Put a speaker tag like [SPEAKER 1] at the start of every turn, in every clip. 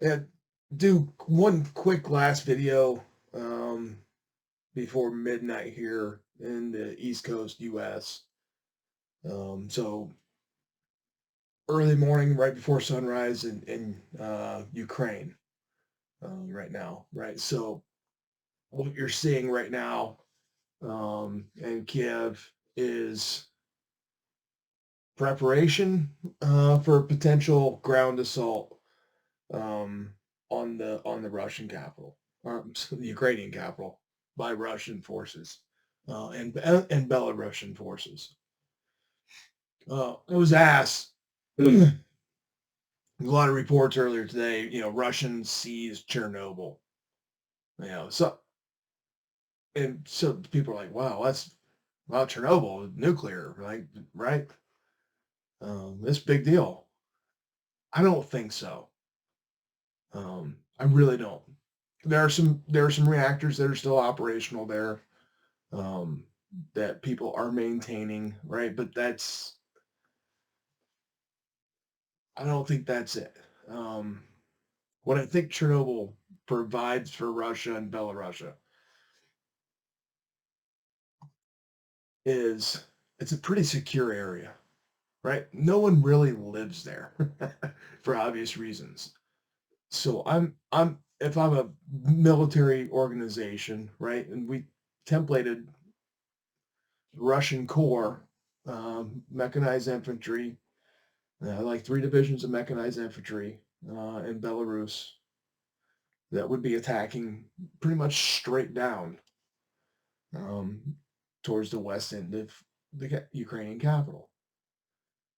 [SPEAKER 1] And do one quick last video um, before midnight here in the East Coast US. So early morning, right before sunrise in Ukraine right now, right? So what you're seeing right now in Kyiv is preparation for a potential ground assault um, on the Russian capital, the Ukrainian capital, by Russian forces and Belarusian forces. It was asked a lot of reports earlier today. Russians seized Chernobyl. So people are like, "Wow, Chernobyl nuclear, right? This big deal." I don't think so. I really don't. There are some reactors that are still operational there um, that people are maintaining, right? But I don't think that's it. Um, what I think Chernobyl provides for Russia and Belarus is it's a pretty secure area, right? No one really lives there for obvious reasons. So I'm if I'm a military organization, right, and we templated Russian Corps, mechanized infantry, like three divisions of mechanized infantry in Belarus that would be attacking pretty much straight down um, towards the west end of the Ukrainian capital.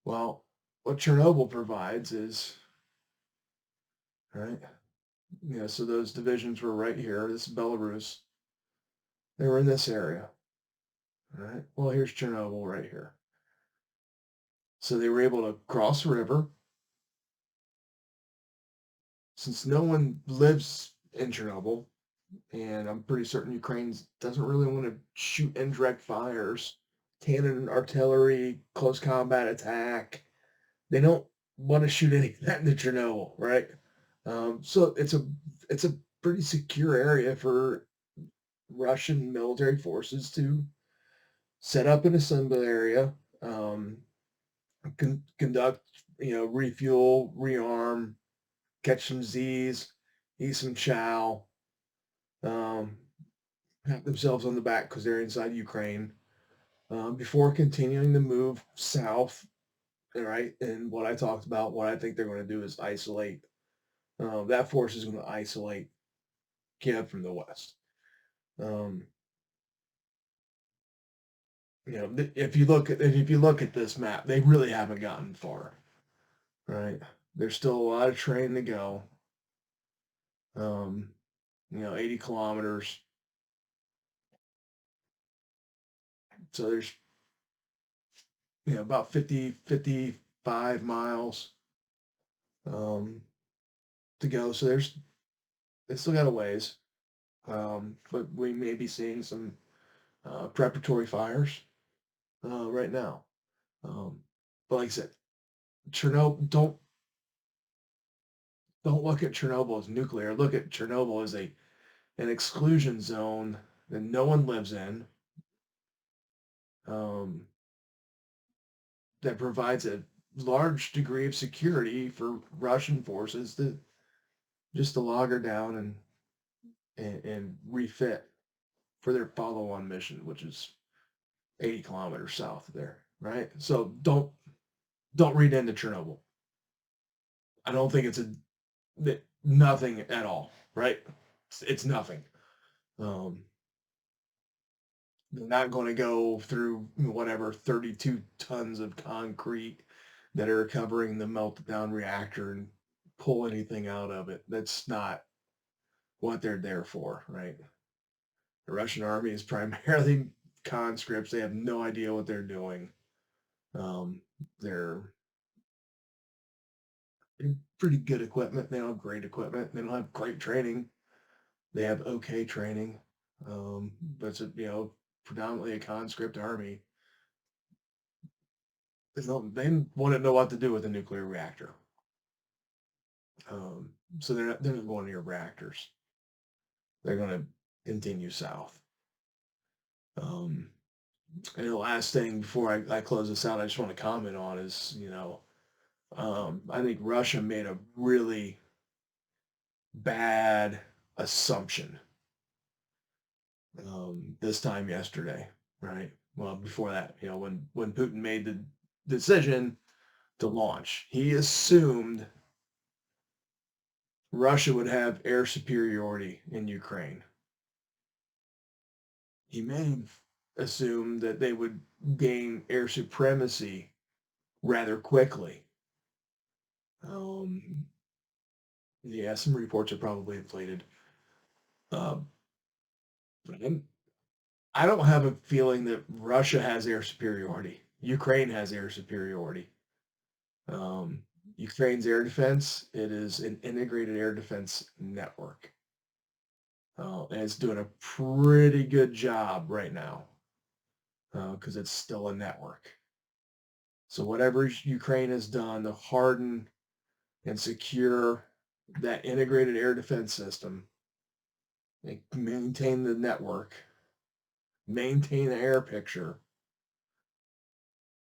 [SPEAKER 1] Well, what Chernobyl provides is, right, so those divisions were right here. This is Belarus. They were in this area, right? Well, here's Chernobyl right here. So they were able to cross the river. Since no one lives in Chernobyl, and I'm pretty certain Ukraine doesn't really want to shoot indirect fires, cannon, artillery, close combat attack. They don't want to shoot any of that into Chernobyl, right? So it's a pretty secure area for Russian military forces to set up an assembly area, um, conduct, refuel, rearm, catch some Z's, eat some chow, um, pat themselves on the back because they're inside Ukraine before continuing to move south. Right, and what I talked about, what I think they're going to do is isolate. That force is going to isolate Kiev from the west. Um, if you look at this map, they really haven't gotten far. Right, there's still a lot of train to go. Um, 80 kilometers. So there's about 50-55 miles um, to go. So they still got a ways. But we may be seeing some preparatory fires right now. Um, but like I said, Chernobyl. Don't look at Chernobyl as nuclear. Look at Chernobyl as an exclusion zone that no one lives in. Um, that provides a large degree of security for Russian forces to just to log her down and refit for their follow-on mission, which is 80 kilometers south of there, right? So don't read into Chernobyl. I don't think it's nothing at all, right? It's nothing. Um, they're not going to go through whatever 32 tons of concrete that are covering the melted down reactor and pull anything out of it. That's not what they're there for, right? The Russian army is primarily conscripts. They have no idea what they're doing. They're pretty good equipment. They don't have great equipment. They don't have great training. They have okay training. But it's predominantly a conscript army. They wouldn't know what to do with a nuclear reactor. Um, so they're not going near reactors. They're going to continue south. Um, and the last thing before I close this out, I just want to comment on is, I think Russia made a really bad assumption this time yesterday, right? Well, before that, when Putin made the decision to launch, he assumed Russia would have air superiority in Ukraine. He may have assumed that they would gain air supremacy rather quickly. Um, yeah, some reports are probably inflated. Uh, but I don't have a feeling that Russia has air superiority. Ukraine has air superiority. Um, Ukraine's air defense, it is an integrated air defense network. And it's doing a pretty good job right now because it's still a network. So whatever Ukraine has done to harden and secure that integrated air defense system, and maintain the network, maintain the air picture,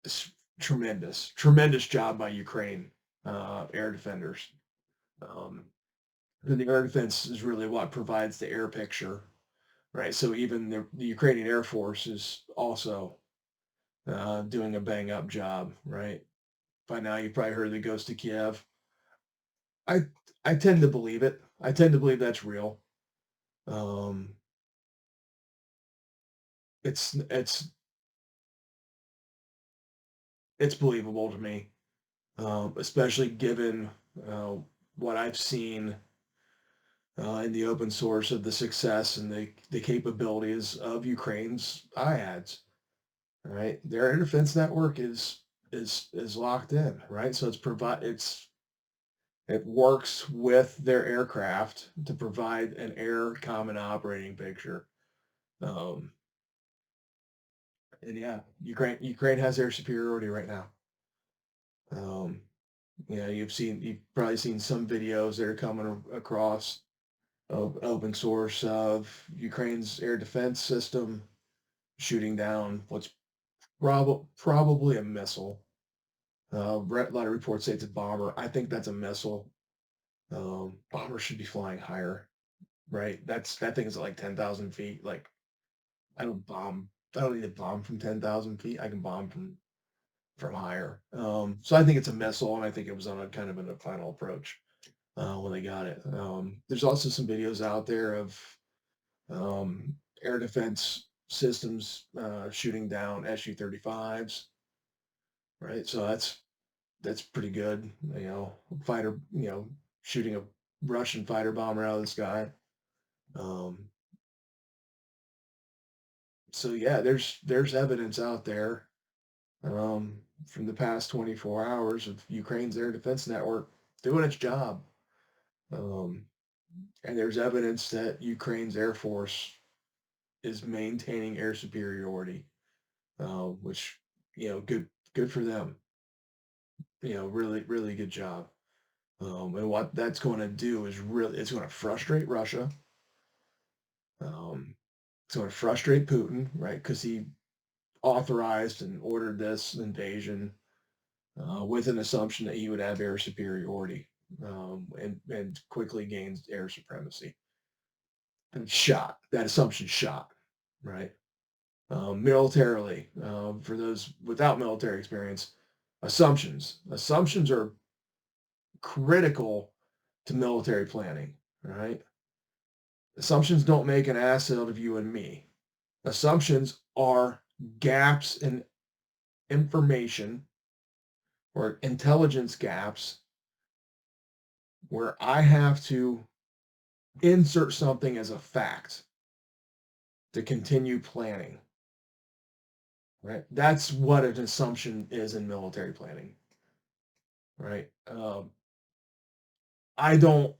[SPEAKER 1] it's tremendous, tremendous job by Ukraine air defenders. Um, the air defense is really what provides the air picture, right? So even the Ukrainian Air Force is also doing a bang up job, right? By now, you've probably heard of the Ghost of Kiev. I I tend to believe it. I tend to believe that's real. Um, it's it's believable to me, especially given uh, what I've seen in the open source of the success and the capabilities of Ukraine's IADS. Right, their air defense network is locked in. Right, so it works with their aircraft to provide an air common operating picture. Um, and yeah, Ukraine has air superiority right now. Um, you've probably seen some videos that are coming across of open source of Ukraine's air defense system shooting down what's probably a missile. A lot of reports say it's a bomber. I think that's a missile. Bombers should be flying higher, right? That thing is like 10,000 feet. Like I don't bomb. I don't need to bomb from 10,000 feet. I can bomb from higher. So I think it's a missile, and I think it was on a kind of in a final approach when they got it. There's also some videos out there of air defense systems shooting down Su-35s, right? So that's pretty good. Fighter, shooting a Russian fighter bomber out of the sky. Um, so yeah, there's evidence out there from the past 24 hours of Ukraine's air defense network doing its job. Um, and there's evidence that Ukraine's air force is maintaining air superiority, which good for them. Really really good job. And what that's going to do is really it's going to frustrate Russia. Um, it's going to frustrate Putin, right? Because he authorized and ordered this invasion with an assumption that he would have air superiority and quickly gains air supremacy. And shot. That assumption shot, right? Militarily, for those without military experience, assumptions are critical to military planning, right? Assumptions don't make an ass out of you and me. Assumptions are gaps in information or intelligence gaps where I have to insert something as a fact to continue planning, right? That's what an assumption is in military planning, right? I don't,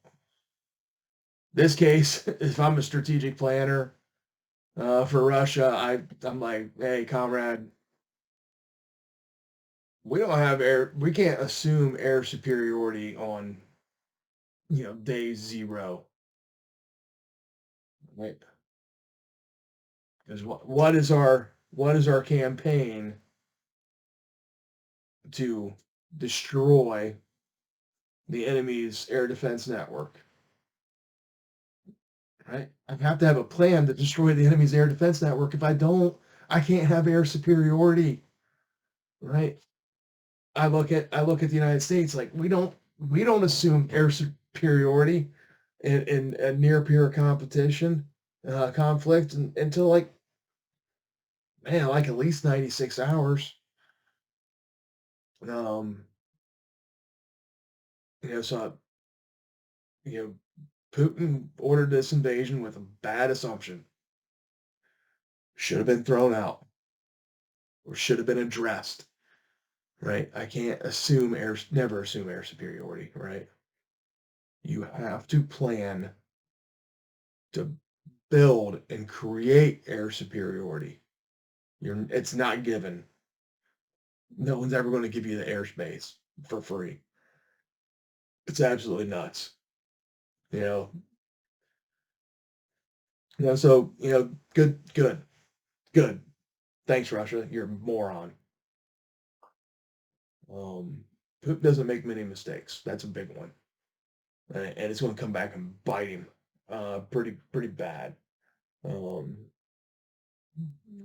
[SPEAKER 1] this case, if I'm a strategic planner for Russia, I'm like, hey, comrade, we don't have air, we can't assume air superiority on day zero, right? Because what is our campaign to destroy the enemy's air defense network, right? I have to have a plan to destroy the enemy's air defense network. If I don't, I can't have air superiority, right? I look at the United States like we don't assume air superiority in a near peer competition conflict until like man like at least 96 hours. Um, so you know Putin ordered this invasion with a bad assumption. Should have been thrown out or should have been addressed, right? I can't never assume air superiority, right? You have to plan to build and create air superiority. It's not given. No one's ever going to give you the airspace for free. It's absolutely nuts. You know, so good, good, good. Thanks, Russia. You're a moron. Um, Putin doesn't make many mistakes. That's a big one, and it's going to come back and bite him, pretty bad. Um,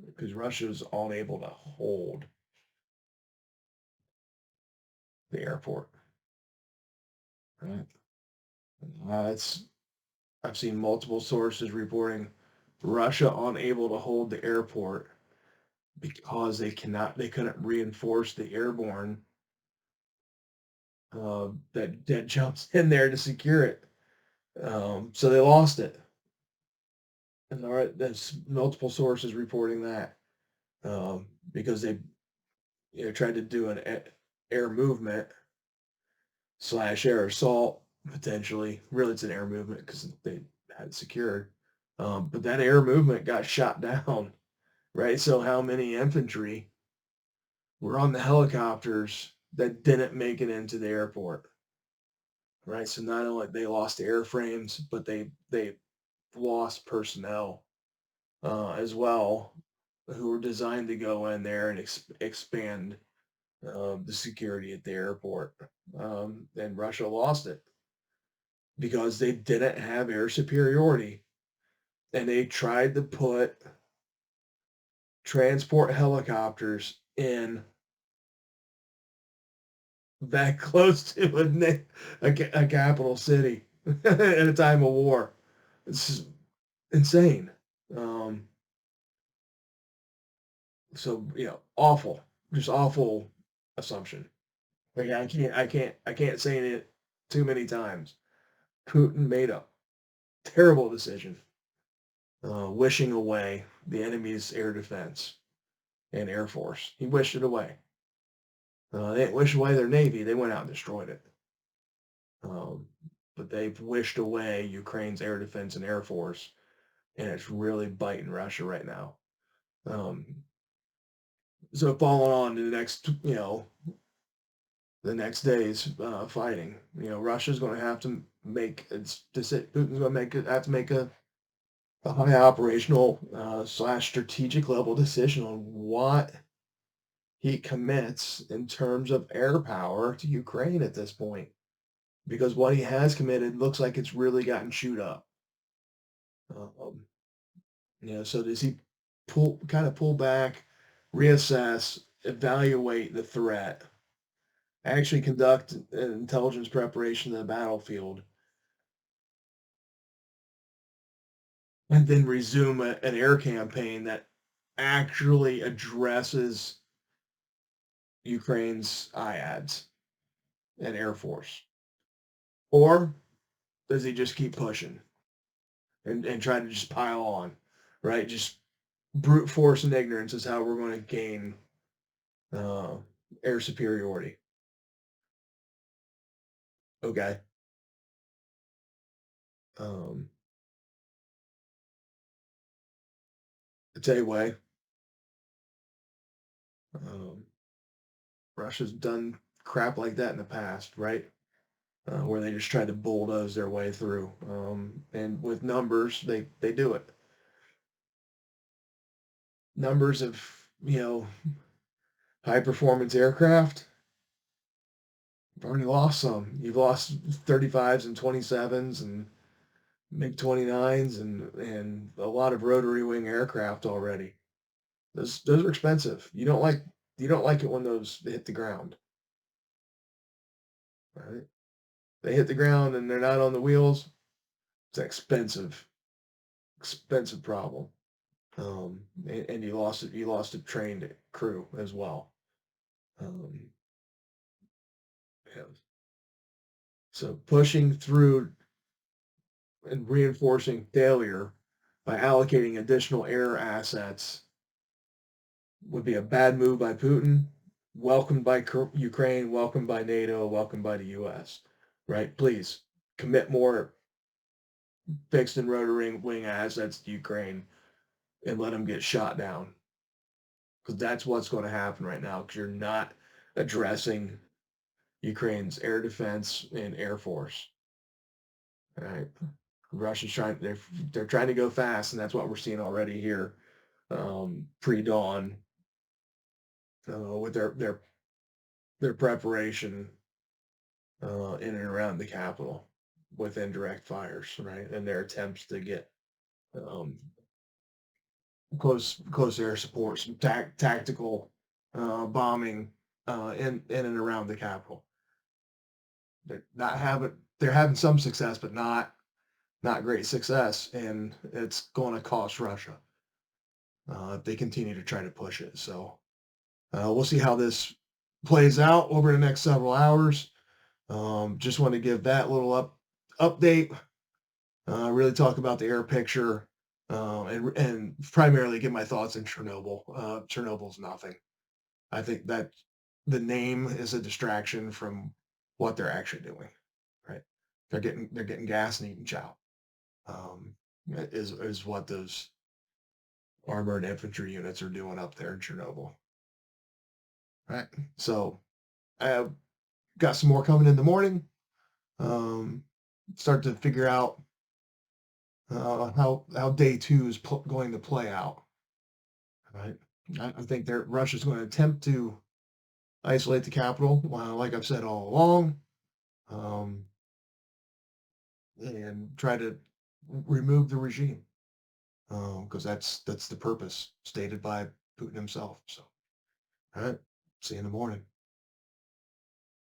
[SPEAKER 1] because Russia's unable to hold the airport. Right? It's I've seen multiple sources reporting Russia unable to hold the airport because they couldn't reinforce the airborne that jumps in there to secure it. So they lost it. And all right, there's multiple sources reporting that because they tried to do an air movement slash air assault potentially. Really, it's an air movement because they had it secured. But that air movement got shot down, right? So how many infantry were on the helicopters that didn't make it into the airport, right? So not only they lost airframes, but they lost personnel as well who were designed to go in there and expand the security at the airport. And Russia lost it because they didn't have air superiority, and they tried to put transport helicopters in that close to a capital city at a time of war. It's insane. Um, so awful, just awful assumption. Like I can't say it too many times. Putin made a terrible decision, wishing away the enemy's air defense and air force. He wished it away. They didn't wish away their navy; they went out and destroyed it. Um, but they've wished away Ukraine's air defense and air force, and it's really biting Russia right now. Um, so following on to the next day's fighting, Russia's going to have to make its decision. Putin's going to have to make a high operational slash strategic level decision on what he commits in terms of air power to Ukraine at this point, because what he has committed looks like it's really gotten chewed up. Um, so does he pull back, reassess, evaluate the threat, actually conduct an intelligence preparation of the battlefield, and then resume an air campaign that actually addresses Ukraine's IADs and Air Force? Or does he just keep pushing and try to just pile on, right? Just brute force and ignorance is how we're going to gain uh, air superiority. Okay. Um, I tell you what, um, Russia's done crap like that in the past, right? where they just try to bulldoze their way through. And with numbers, they do it. Numbers of high performance aircraft. You've already lost some. You've lost 35s and 27s and MiG 29s and a lot of rotary wing aircraft already. Those are expensive. You don't like it when those hit the ground, right? They hit the ground and they're not on the wheels. It's expensive, expensive problem. And you lost a trained crew as well. Um, yeah. So pushing through and reinforcing failure by allocating additional air assets would be a bad move by Putin, welcomed by Ukraine, welcomed by NATO, welcomed by the U.S. Right? Please commit more fixed and rotary wing assets to Ukraine and let them get shot down because that's what's going to happen right now because you're not addressing Ukraine's air defense and air force. Right? Russia's they're trying to go fast, and that's what we're seeing already here pre-dawn with their preparation in and around the capital with indirect fires, right, and their attempts to get um, close air support, some tactical bombing in and around the capital. They're having some success, but not great success, and it's going to cost Russia if they continue to try to push it. So we'll see how this plays out over the next several hours. Just want to give that little update. Really talk about the air picture and primarily give my thoughts in Chernobyl. Chernobyl's nothing. I think that the name is a distraction from what they're actually doing. Right? They're getting gas and eating chow. Um, is what those armored infantry units are doing up there in Chernobyl. Right. So I have got some more coming in the morning. Um, Start to figure out how day two is going to play out. Right. I think that Russia's going to attempt to isolate the capital, like I've said all along, um, and try to remove the regime because that's the purpose stated by Putin himself. So, all right. See you in the morning.